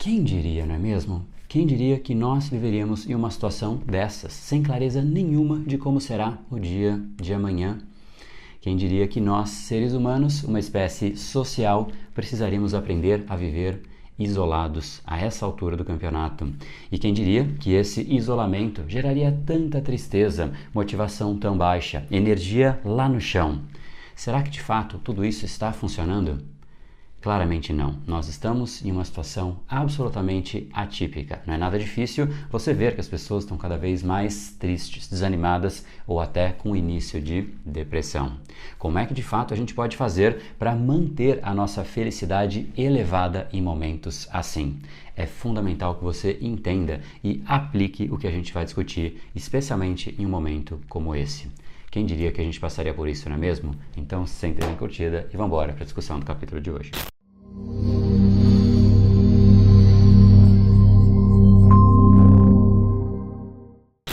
Quem diria, não é mesmo? Quem diria que nós viveríamos em uma situação dessas, sem clareza nenhuma de como será o dia de amanhã? Quem diria que nós, seres humanos, uma espécie social, precisaríamos aprender a viver isolados a essa altura do campeonato? E quem diria que esse isolamento geraria tanta tristeza, motivação tão baixa, energia lá no chão? Será que de fato tudo isso está funcionando? Claramente não. Nós estamos em uma situação absolutamente atípica. Não é nada difícil você ver que as pessoas estão cada vez mais tristes, desanimadas ou até com início de depressão. Como é que de fato a gente pode fazer para manter a nossa felicidade elevada em momentos assim? É fundamental que você entenda e aplique o que a gente vai discutir, especialmente em um momento como esse. Quem diria que a gente passaria por isso, não é mesmo? Então, sente na curtida e vamos embora para a discussão do capítulo de hoje.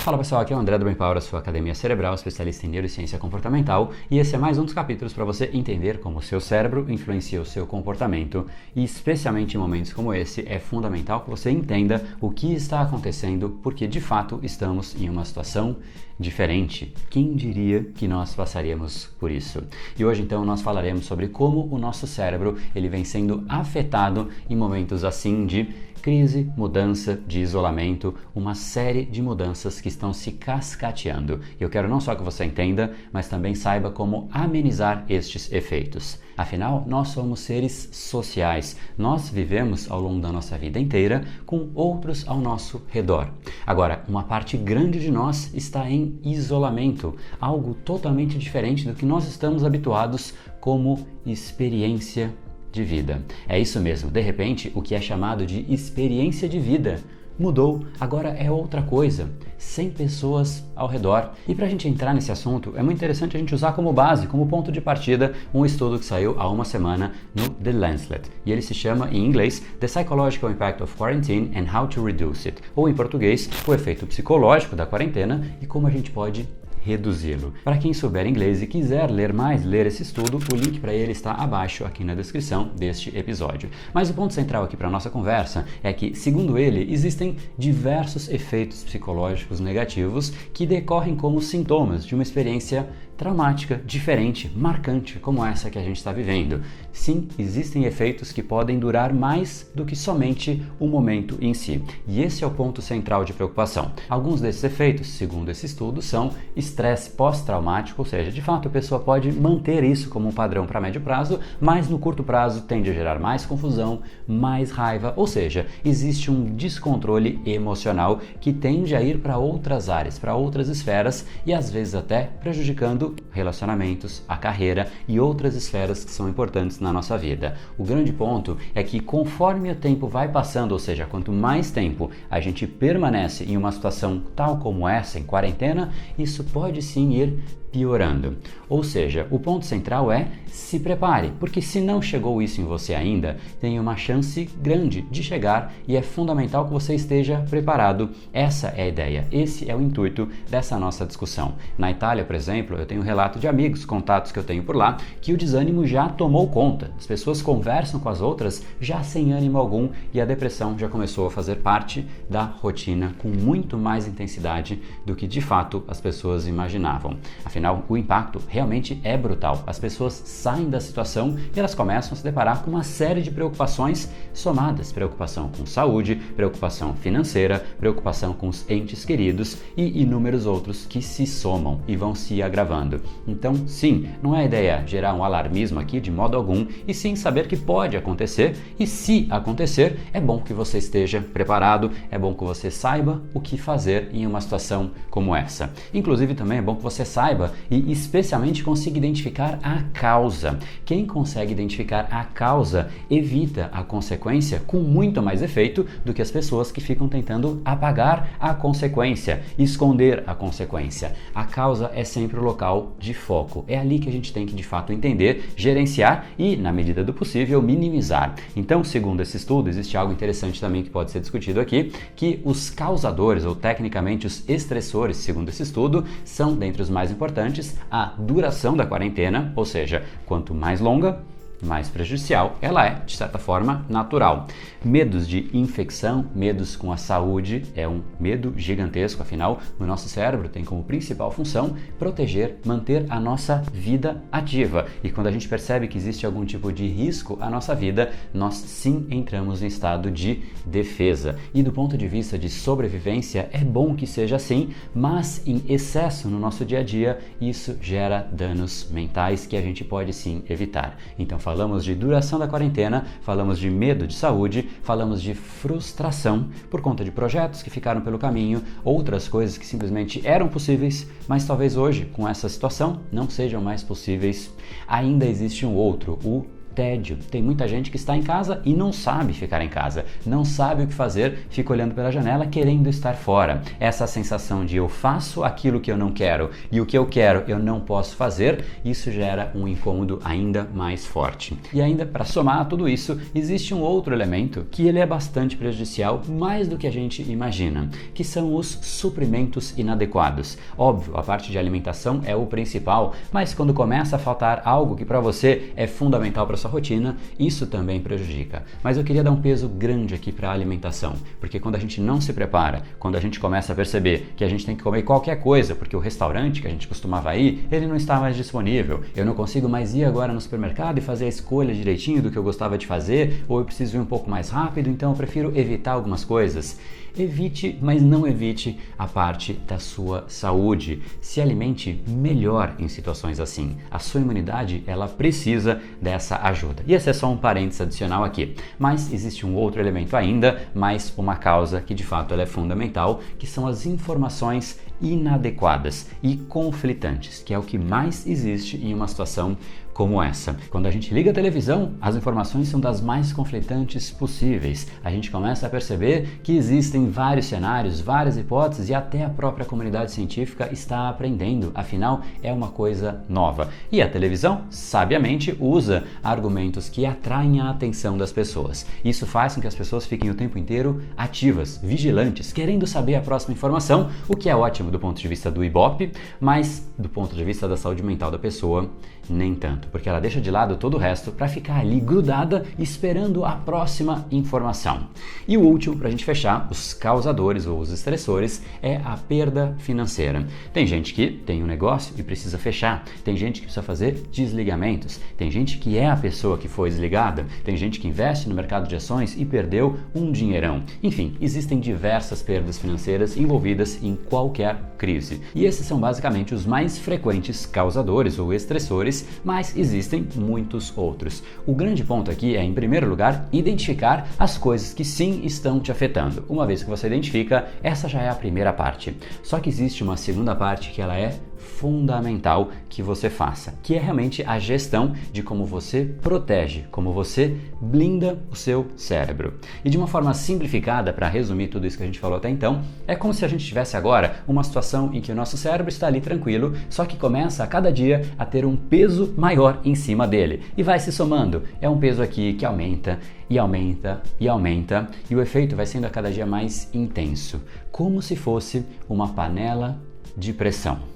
Fala pessoal, aqui é o André do Brain Power, a sua academia cerebral, especialista em neurociência comportamental, e esse é mais um dos capítulos para você entender como o seu cérebro influencia o seu comportamento, e especialmente em momentos como esse, é fundamental que você entenda o que está acontecendo, porque de fato estamos em uma situação diferente. Quem diria que nós passaríamos por isso? E hoje então nós falaremos sobre como o nosso cérebro ele vem sendo afetado em momentos assim de crise, mudança, de isolamento, uma série de mudanças que estão se cascateando. E eu quero não só que você entenda, mas também saiba como amenizar estes efeitos. Afinal, nós somos seres sociais. Nós vivemos ao longo da nossa vida inteira com outros ao nosso redor. Agora, uma parte grande de nós está em isolamento, algo totalmente diferente do que nós estamos habituados como experiência de vida. É isso mesmo, de repente, o que é chamado de experiência de vida mudou, agora é outra coisa, sem pessoas ao redor. E para a gente entrar nesse assunto, é muito interessante a gente usar como base, como ponto de partida, um estudo que saiu há uma semana no The Lancet. E ele se chama, em inglês, The Psychological Impact of Quarantine and How to Reduce It. Ou em português, o efeito psicológico da quarentena e como a gente pode reduzi-lo. Para quem souber inglês e quiser ler esse estudo, o link para ele está abaixo aqui na descrição deste episódio. Mas o ponto central aqui para a nossa conversa é que, segundo ele, existem diversos efeitos psicológicos negativos que decorrem como sintomas de uma experiência traumática, diferente, marcante, como essa que a gente está vivendo. Sim, existem efeitos que podem durar mais do que somente o momento em si. E esse é o ponto central de preocupação. Alguns desses efeitos, segundo esse estudo, são estresse pós-traumático, ou seja, de fato a pessoa pode manter isso como um padrão para médio prazo, mas no curto prazo tende a gerar mais confusão, mais raiva, ou seja, existe um descontrole emocional que tende a ir para outras áreas, para outras esferas e às vezes até prejudicando relacionamentos, a carreira e outras esferas que são importantes na nossa vida. O grande ponto é que conforme o tempo vai passando, ou seja, quanto mais tempo a gente permanece em uma situação tal como essa, em quarentena, isso pode sim ir piorando. Ou seja, o ponto central é se prepare, porque se não chegou isso em você ainda, tem uma chance grande de chegar e é fundamental que você esteja preparado. Essa é a ideia, esse é o intuito dessa nossa discussão. Na Itália, por exemplo, eu tenho um relato de amigos, contatos que eu tenho por lá, que o desânimo já tomou conta. As pessoas conversam com as outras já sem ânimo algum e a depressão já começou a fazer parte da rotina com muito mais intensidade do que de fato as pessoas imaginavam. Afinal, o impacto realmente é brutal. As pessoas saem da situação e elas começam a se deparar com uma série de preocupações somadas. Preocupação com saúde, preocupação financeira, preocupação com os entes queridos e inúmeros outros que se somam e vão se agravando. Então, sim, não é a ideia gerar um alarmismo aqui de modo algum, e sim saber que pode acontecer e se acontecer, é bom que você esteja preparado, é bom que você saiba o que fazer em uma situação como essa. Inclusive, também é bom que você saiba e especialmente consiga identificar a causa. Quem consegue identificar a causa evita a consequência com muito mais efeito do que as pessoas que ficam tentando apagar a consequência, esconder a consequência. A causa é sempre o local de foco. É ali que a gente tem que de fato entender, gerenciar e, na medida do possível, minimizar. Então, segundo esse estudo, existe algo interessante também que pode ser discutido aqui, que os causadores ou tecnicamente os estressores, segundo esse estudo, são dentre os mais importantes a duração da quarentena, ou seja, quanto mais longa, mais prejudicial, ela é, de certa forma, natural. Medos de infecção, medos com a saúde, é um medo gigantesco, afinal, o nosso cérebro tem como principal função proteger, manter a nossa vida ativa. E quando a gente percebe que existe algum tipo de risco à nossa vida, nós sim entramos em estado de defesa. E do ponto de vista de sobrevivência, é bom que seja assim, mas em excesso no nosso dia a dia, isso gera danos mentais que a gente pode sim evitar. Então falamos de duração da quarentena, falamos de medo de saúde, falamos de frustração por conta de projetos que ficaram pelo caminho, outras coisas que simplesmente eram possíveis, mas talvez hoje, com essa situação, não sejam mais possíveis. Ainda existe um outro, o tédio. Tem muita gente que está em casa e não sabe ficar em casa, não sabe o que fazer, fica olhando pela janela querendo estar fora. Essa sensação de eu faço aquilo que eu não quero e o que eu quero eu não posso fazer, isso gera um incômodo ainda mais forte. E ainda para somar a tudo isso, existe um outro elemento que ele é bastante prejudicial, mais do que a gente imagina, que são os suprimentos inadequados. Óbvio, a parte de alimentação é o principal, mas quando começa a faltar algo que para você é fundamental para sua rotina, isso também prejudica. Mas eu queria dar um peso grande aqui para a alimentação, porque quando a gente não se prepara, quando a gente começa a perceber que a gente tem que comer qualquer coisa, porque o restaurante que a gente costumava ir, ele não está mais disponível, eu não consigo mais ir agora no supermercado e fazer a escolha direitinho do que eu gostava de fazer, ou eu preciso ir um pouco mais rápido, então eu prefiro evitar algumas coisas. Evite, mas não evite a parte da sua saúde. Se alimente melhor em situações assim. A sua imunidade, ela precisa dessa ajuda. E esse é só um parênteses adicional aqui. Mas existe um outro elemento ainda, mais uma causa que de fato ela é fundamental, que são as informações inadequadas e conflitantes, que é o que mais existe em uma situação como essa. Quando a gente liga a televisão, as informações são das mais conflitantes possíveis. A gente começa a perceber que existem vários cenários, várias hipóteses e até a própria comunidade científica está aprendendo, afinal é uma coisa nova. E a televisão, sabiamente, usa argumentos que atraem a atenção das pessoas. Isso faz com que as pessoas fiquem o tempo inteiro ativas, vigilantes, querendo saber a próxima informação, o que é ótimo do ponto de vista do Ibope, mas do ponto de vista da saúde mental da pessoa, nem tanto, porque ela deixa de lado todo o resto para ficar ali grudada esperando a próxima informação. E o último, para a gente fechar, os causadores ou os estressores, é a perda financeira. Tem gente que tem um negócio e precisa fechar, tem gente que precisa fazer desligamentos, tem gente que é a pessoa que foi desligada, tem gente que investe no mercado de ações e perdeu um dinheirão. Enfim, existem diversas perdas financeiras envolvidas em qualquer crise. E esses são basicamente os mais frequentes causadores ou estressores, mas existem muitos outros. O grande ponto aqui é, em primeiro lugar, identificar as coisas que sim estão te afetando. Uma vez que você identifica, essa já é a primeira parte. Só que existe uma segunda parte que ela é fundamental que você faça, que é realmente a gestão de como você protege, como você blinda o seu cérebro. E de uma forma simplificada, para resumir tudo isso que a gente falou até então, é como se a gente tivesse agora uma situação em que o nosso cérebro está ali tranquilo, só que começa a cada dia a ter um peso maior em cima dele e vai se somando. É um peso aqui que aumenta e aumenta e aumenta e o efeito vai sendo a cada dia mais intenso, como se fosse uma panela de pressão.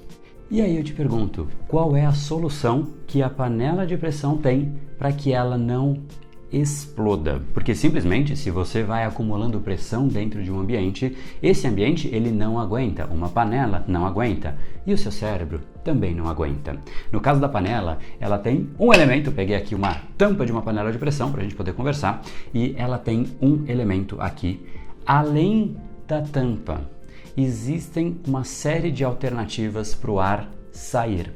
E aí eu te pergunto, qual é a solução que a panela de pressão tem para que ela não exploda? Porque simplesmente, se você vai acumulando pressão dentro de um ambiente, esse ambiente ele não aguenta, uma panela não aguenta e o seu cérebro também não aguenta. No caso da panela, ela tem um elemento, peguei aqui uma tampa de uma panela de pressão para a gente poder conversar, e ela tem um elemento aqui, além da tampa. Existem uma série de alternativas para o ar sair.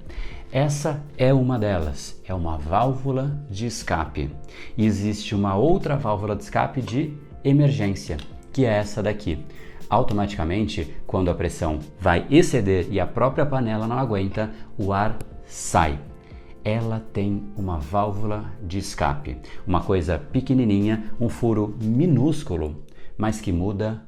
Essa é uma delas, é uma válvula de escape. E existe uma outra válvula de escape de emergência, que é essa daqui. Automaticamente, quando a pressão vai exceder e a própria panela não aguenta, o ar sai. Ela tem uma válvula de escape, uma coisa pequenininha, um furo minúsculo, mas que muda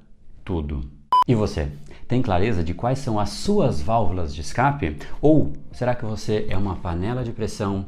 tudo. E você? Tem clareza de quais são as suas válvulas de escape? Ou será que você é uma panela de pressão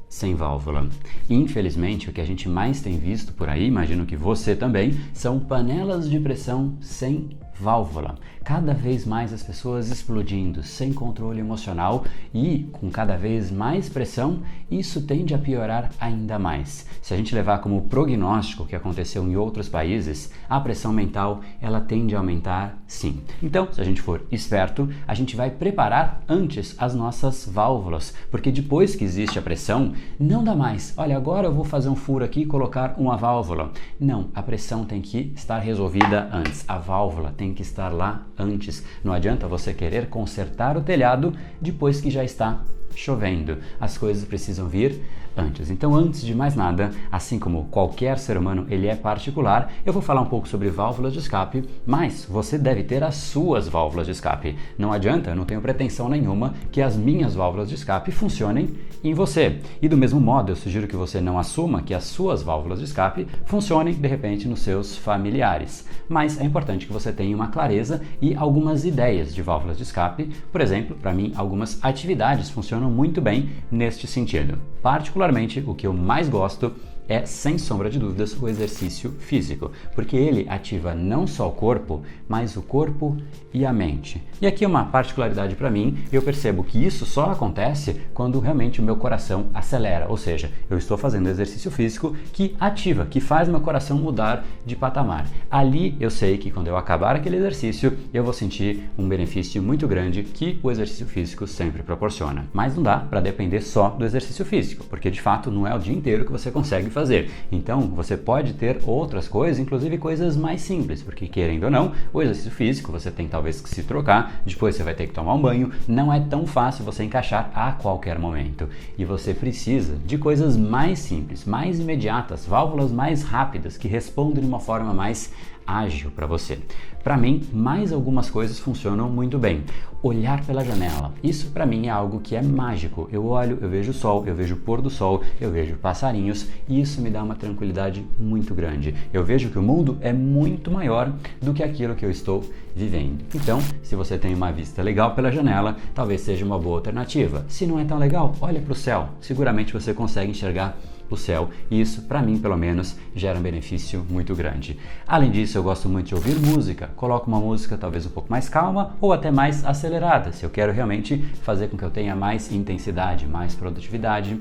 sem válvula? Infelizmente, o que a gente mais tem visto por aí, imagino que você também, são panelas de pressão sem válvula. Cada vez mais as pessoas explodindo, sem controle emocional e com cada vez mais pressão, isso tende a piorar ainda mais. Se a gente levar como prognóstico o que aconteceu em outros países, a pressão mental ela tende a aumentar sim. Então, se a gente for esperto, a gente vai preparar antes as nossas válvulas, porque depois que existe a pressão, não dá mais. Olha, agora eu vou fazer um furo aqui e colocar uma válvula. Não, a pressão tem que estar resolvida antes. A válvula tem que estar lá antes. Não adianta você querer consertar o telhado depois que já está chovendo. As coisas precisam vir antes. Então, antes de mais nada, assim como qualquer ser humano, ele é particular, eu vou falar um pouco sobre válvulas de escape, mas você deve ter as suas válvulas de escape. Não adianta, eu não tenho pretensão nenhuma que as minhas válvulas de escape funcionem em você. E do mesmo modo, eu sugiro que você não assuma que as suas válvulas de escape funcionem, de repente, nos seus familiares. Mas é importante que você tenha uma clareza e algumas ideias de válvulas de escape. Por exemplo, para mim, algumas atividades funcionam muito bem neste sentido. Particularmente, o que eu mais gosto é, sem sombra de dúvidas, o exercício físico, porque ele ativa não só o corpo, mas o corpo e a mente. E aqui uma particularidade para mim, eu percebo que isso só acontece quando realmente o meu coração acelera, ou seja, eu estou fazendo exercício físico que ativa, que faz meu coração mudar de patamar. Ali eu sei que quando eu acabar aquele exercício, eu vou sentir um benefício muito grande que o exercício físico sempre proporciona. Mas não dá para depender só do exercício físico, porque de fato não é o dia inteiro que você consegue fazer. Então, você pode ter outras coisas, inclusive coisas mais simples, porque querendo ou não, o exercício físico você tem talvez que se trocar, depois você vai ter que tomar um banho, não é tão fácil você encaixar a qualquer momento. E você precisa de coisas mais simples, mais imediatas, válvulas mais rápidas, que respondem de uma forma mais ágil para você. Para mim, mais algumas coisas funcionam muito bem. Olhar pela janela, isso para mim é algo que é mágico. Eu olho, eu vejo o sol, eu vejo o pôr do sol, eu vejo passarinhos e isso me dá uma tranquilidade muito grande. Eu vejo que o mundo é muito maior do que aquilo que eu estou vivendo. Então, se você tem uma vista legal pela janela, talvez seja uma boa alternativa. Se não é tão legal, olha para o céu. Seguramente você consegue enxergar o céu e isso, para mim pelo menos, gera um benefício muito grande. Além disso, eu gosto muito de ouvir música. Coloco uma música talvez um pouco mais calma ou até mais acelerada, se eu quero realmente fazer com que eu tenha mais intensidade, mais produtividade.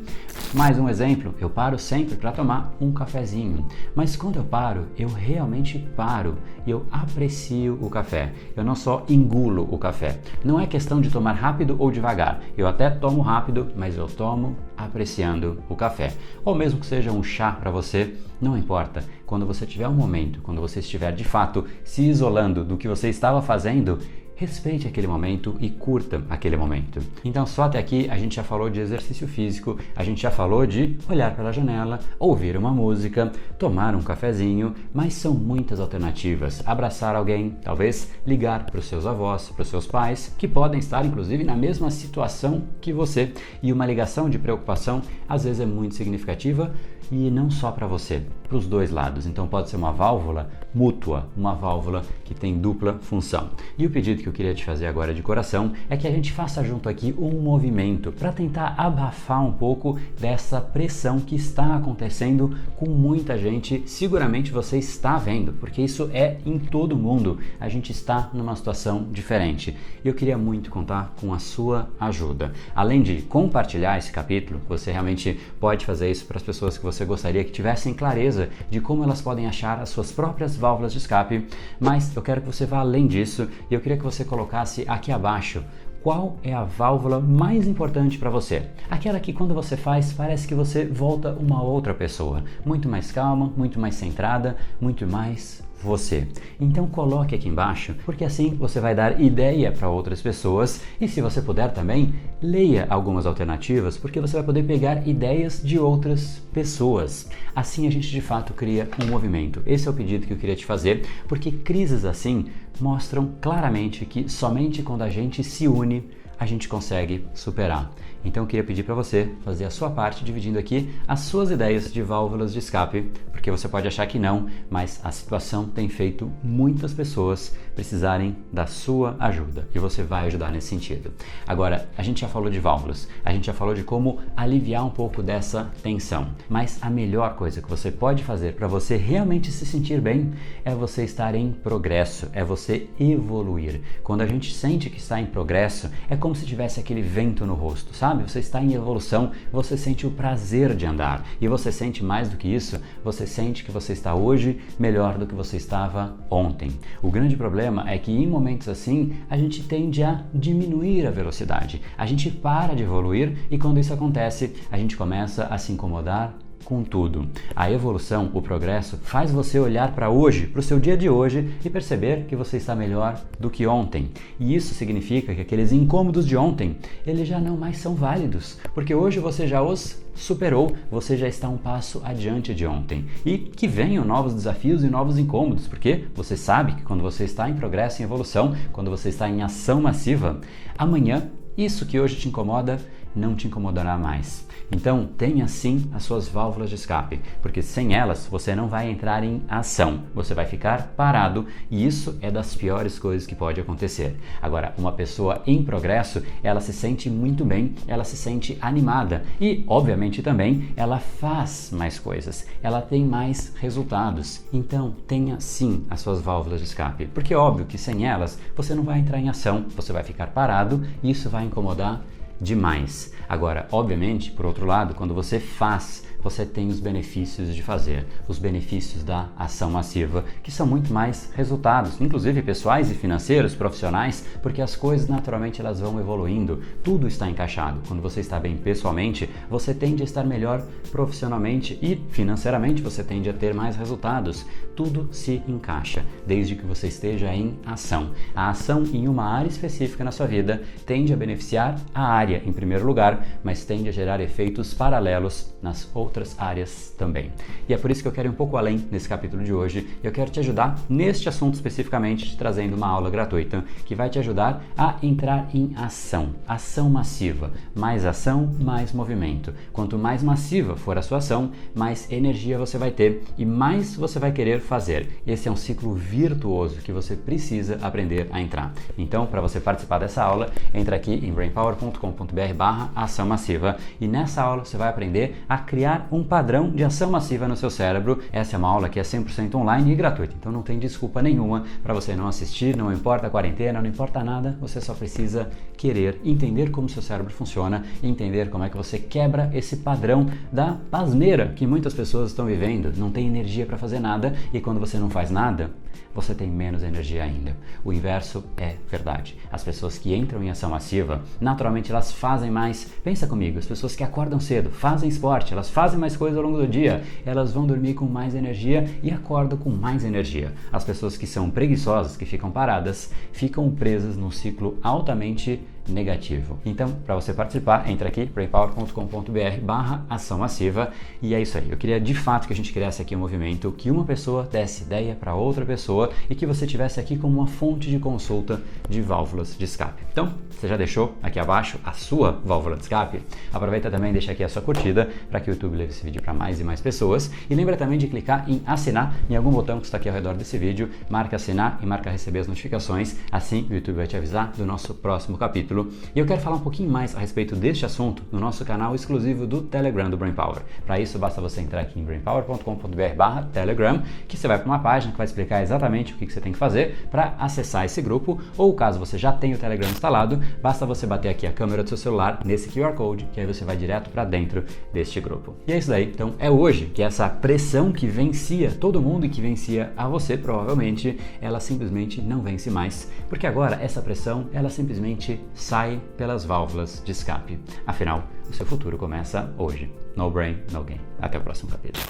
Mais um exemplo, eu paro sempre para tomar um cafezinho, mas quando eu paro, eu realmente paro e eu aprecio o café. Eu não só engulo o café. Não é questão de tomar rápido ou devagar. Eu até tomo rápido, mas eu tomo apreciando o café. Ou mesmo que seja um chá para você, não importa. Quando você tiver um momento, quando você estiver de fato se isolando do que você estava fazendo, respeite aquele momento e curta aquele momento. Então, só até aqui a gente já falou de exercício físico, a gente já falou de olhar pela janela, ouvir uma música, tomar um cafezinho, mas são muitas alternativas. Abraçar alguém, talvez ligar para os seus avós, para os seus pais, que podem estar inclusive na mesma situação que você. E uma ligação de preocupação às vezes é muito significativa e não só para você, para os dois lados. Então pode ser uma válvula mútua, uma válvula que tem dupla função. E o pedido que eu queria te fazer agora de coração é que a gente faça junto aqui um movimento para tentar abafar um pouco dessa pressão que está acontecendo com muita gente. Seguramente você está vendo, porque isso é em todo mundo. A gente está numa situação diferente. E eu queria muito contar com a sua ajuda. Além de compartilhar esse capítulo, você realmente pode fazer isso para as pessoas que você gostaria que tivessem clareza de como elas podem achar as suas próprias válvulas de escape, mas eu quero que você vá além disso e eu queria que você colocasse aqui abaixo qual é a válvula mais importante para você. Aquela que quando você faz parece que você volta uma outra pessoa, muito mais calma, muito mais centrada, muito mais você. Então coloque aqui embaixo, porque assim você vai dar ideia para outras pessoas e se você puder também, leia algumas alternativas, porque você vai poder pegar ideias de outras pessoas. Assim a gente de fato cria um movimento. Esse é o pedido que eu queria te fazer, porque crises assim mostram claramente que somente quando a gente se une a gente consegue superar. Então eu queria pedir para você fazer a sua parte dividindo aqui as suas ideias de válvulas de escape, porque você pode achar que não, mas a situação tem feito muitas pessoas precisarem da sua ajuda e você vai ajudar nesse sentido. Agora, a gente já falou de válvulas, a gente já falou de como aliviar um pouco dessa tensão, mas a melhor coisa que você pode fazer para você realmente se sentir bem é você estar em progresso, é você evoluir. Quando a gente sente que está em progresso, é como se tivesse aquele vento no rosto, sabe? Você está em evolução, você sente o prazer de andar e você sente mais do que isso, você sente que você está hoje melhor do que você estava ontem. O grande problema é que em momentos assim, a gente tende a diminuir a velocidade, a gente para de evoluir e quando isso acontece, a gente começa a se incomodar com tudo. A evolução, o progresso, faz você olhar para hoje, para o seu dia de hoje e perceber que você está melhor do que ontem. E isso significa que aqueles incômodos de ontem, eles já não mais são válidos, porque hoje você já os superou, você já está um passo adiante de ontem. E que venham novos desafios e novos incômodos, porque você sabe que quando você está em progresso, em evolução, quando você está em ação massiva, amanhã isso que hoje te incomoda não te incomodará mais. Então, tenha sim as suas válvulas de escape, porque sem elas você não vai entrar em ação, você vai ficar parado e isso é das piores coisas que pode acontecer. Agora, uma pessoa em progresso, ela se sente muito bem, ela se sente animada e, obviamente, também ela faz mais coisas, ela tem mais resultados. Então, tenha sim as suas válvulas de escape, porque é óbvio que sem elas você não vai entrar em ação, você vai ficar parado e isso vai incomodar demais. Agora, obviamente, por outro lado, quando você faz, você tem os benefícios de fazer, os benefícios da ação massiva, que são muito mais resultados, inclusive pessoais e financeiros, profissionais, porque as coisas naturalmente elas vão evoluindo, tudo está encaixado. Quando você está bem pessoalmente, você tende a estar melhor profissionalmente e financeiramente você tende a ter mais resultados. Tudo se encaixa, desde que você esteja em ação. A ação em uma área específica na sua vida tende a beneficiar a área em primeiro lugar, mas tende a gerar efeitos paralelos nas outras áreas também. E é por isso que eu quero ir um pouco além nesse capítulo de hoje. Eu quero te ajudar neste assunto especificamente, te trazendo uma aula gratuita que vai te ajudar a entrar em ação, ação massiva. Mais ação, mais movimento. Quanto mais massiva for a sua ação, mais energia você vai ter e mais você vai querer fazer. Esse é um ciclo virtuoso que você precisa aprender a entrar. Então, para você participar dessa aula, entra aqui em brainpower.com.br/ação massiva e nessa aula você vai aprender a criar um padrão de ação massiva no seu cérebro. Essa é uma aula que é 100% online e gratuita, então não tem desculpa nenhuma para você não assistir, não importa a quarentena, não importa nada, você só precisa querer entender como seu cérebro funciona e entender como é que você quebra esse padrão da pasmeira que muitas pessoas estão vivendo, não tem energia para fazer nada e quando você não faz nada, você tem menos energia ainda. O inverso é verdade. As pessoas que entram em ação massiva, naturalmente elas fazem mais. Pensa comigo, as pessoas que acordam cedo, fazem esporte, elas fazem mais coisas ao longo do dia, elas vão dormir com mais energia e acordam com mais energia. As pessoas que são preguiçosas, que ficam paradas, ficam presas num ciclo altamente negativo. Então, para você participar, entra aqui, brainpower.com.br/ação massiva e é isso aí. Eu queria de fato que a gente criasse aqui um movimento, que uma pessoa desse ideia para outra pessoa e que você tivesse aqui como uma fonte de consulta de válvulas de escape. Então, você já deixou aqui abaixo a sua válvula de escape? Aproveita também e deixa aqui a sua curtida para que o YouTube leve esse vídeo para mais e mais pessoas e lembra também de clicar em assinar em algum botão que está aqui ao redor desse vídeo, marca assinar e marca receber as notificações, assim o YouTube vai te avisar do nosso próximo capítulo. E eu quero falar um pouquinho mais a respeito deste assunto no nosso canal exclusivo do Telegram do Brain Power. Para isso, basta você entrar aqui em brainpower.com.br/telegram, que você vai para uma página que vai explicar exatamente o que você tem que fazer para acessar esse grupo, ou caso você já tenha o Telegram instalado, basta você bater aqui a câmera do seu celular nesse QR Code, que aí você vai direto para dentro deste grupo. E é isso daí. Então, é hoje que essa pressão que vencia todo mundo e que vencia a você, provavelmente, ela simplesmente não vence mais, porque agora essa pressão, ela simplesmente sai pelas válvulas de escape. Afinal, o seu futuro começa hoje. No brain, no game. Até o próximo capítulo.